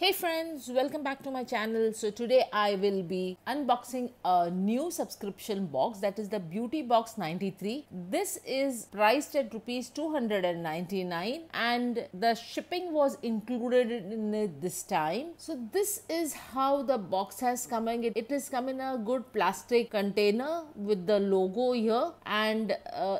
Hey friends, welcome back to my channel. So today I will be unboxing a new subscription box, that is the Beauty Box 93. This is priced at rupees 299 and the shipping was included in it this time. So this is how the box has coming. It is come in a good plastic container with the logo here, and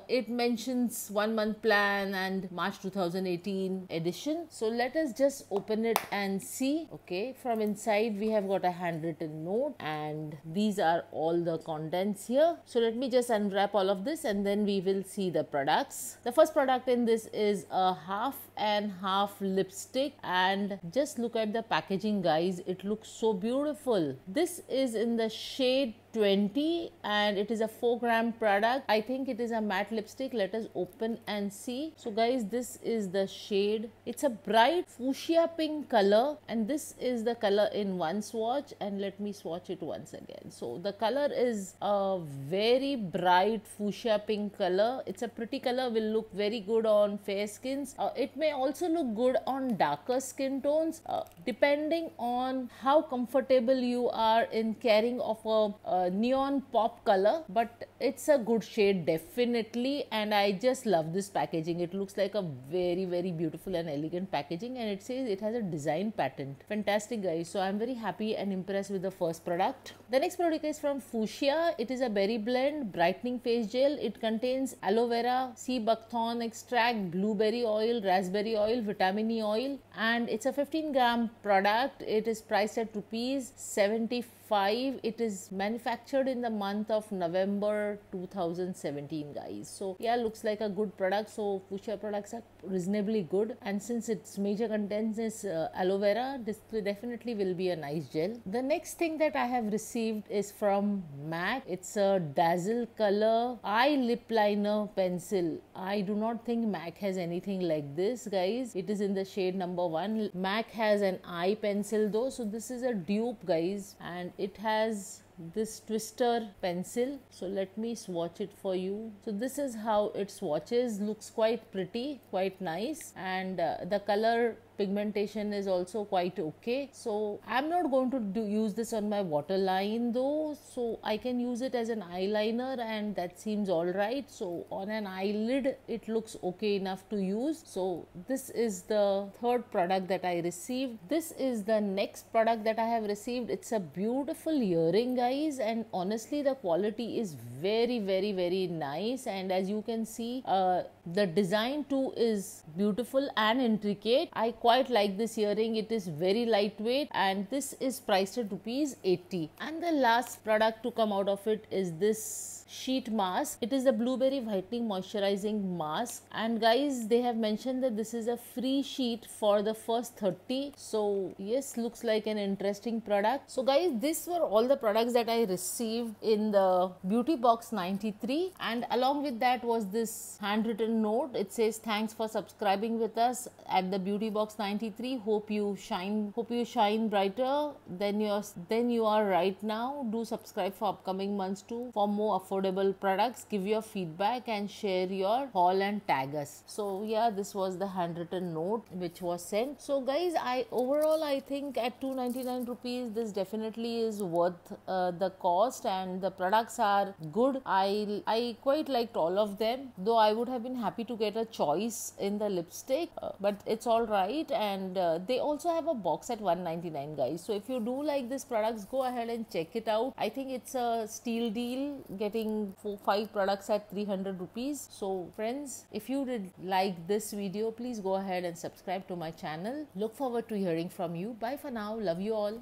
it mentions 1 month plan and March 2018 edition. So let us just open it and see. Okay, from inside we have got a handwritten note and these are all the contents here. So let me just unwrap all of this and then we will see the products. The first product in this is a half and half lipstick, and just look at the packaging, guys. It looks so beautiful. This is in the shade 20 and it is a 4-gram product. I think it is a matte lipstick. Let us open and see. So guys, this is the shade. It's a bright fuchsia pink color and this is the color in one swatch, and let me swatch it once again. So the color is a very bright fuchsia pink color. It's a pretty color, will look very good on fair skins. It may also look good on darker skin tones depending on how comfortable you are in carrying of a neon pop color, but it's a good shade definitely, and I just love this packaging. It looks like a very beautiful and elegant packaging, and it says it has a design patent. Fantastic, guys. So I'm very happy and impressed with the first product. The next product is from Fuchsia. It is a berry blend brightening face gel. It contains aloe vera, sea buckthorn extract, blueberry oil, raspberry oil, vitamin E oil, and it's a 15-gram product. It is priced at rupees 75. It is manufactured in the month of November 2017, guys. So yeah, looks like a good product. So Fuchsia products are reasonably good, and since its major contents is aloe vera, this definitely will be a nice gel. The next thing that I have received is from MAC. It's a dazzle color eye lip liner pencil. I do not think MAC has anything like this, guys. It is in the shade number 1. MAC has an eye pencil though, so this is a dupe, guys, and it has this twister pencil. So let me swatch it for you. So this is how it swatches. Looks quite pretty, quite nice, and the color pigmentation is also quite okay. So I'm not going to use this on my waterline though, so I can use it as an eyeliner and that seems alright. So on an eyelid it looks okay enough to use. So this is the third product that I received. This is the next product that I have received. It's a beautiful earring, guys, and honestly the quality is very nice, and as you can see the design too is beautiful and intricate. I quite like this earring. It is very lightweight and this is priced at rupees 80. And the last product to come out of it is this sheet mask. It is a blueberry whitening moisturizing mask, and guys, they have mentioned that this is a free sheet for the first 30. So yes, looks like an interesting product. So guys, these were all the products that I received in the Beauty Box 93, and along with that was this handwritten note. It says, thanks for subscribing with us at the Beauty Box 93. Hope you shine brighter than you are right now. Do subscribe for upcoming months too for more affordable products. Give your feedback and share your haul and tag us. So yeah, this was the handwritten note which was sent. So guys, I think at 299 rupees this definitely is worth the cost, and the products are good. I quite liked all of them, though I would have been happy to get a choice in the lipstick, but it's all right. And they also have a box at 199, guys. So if you do like these products, go ahead and check it out. I think it's a steal deal getting 4-5 products at 300 rupees. So friends, if you did like this video, please go ahead and subscribe to my channel. Look forward to hearing from you. Bye for now. Love you all.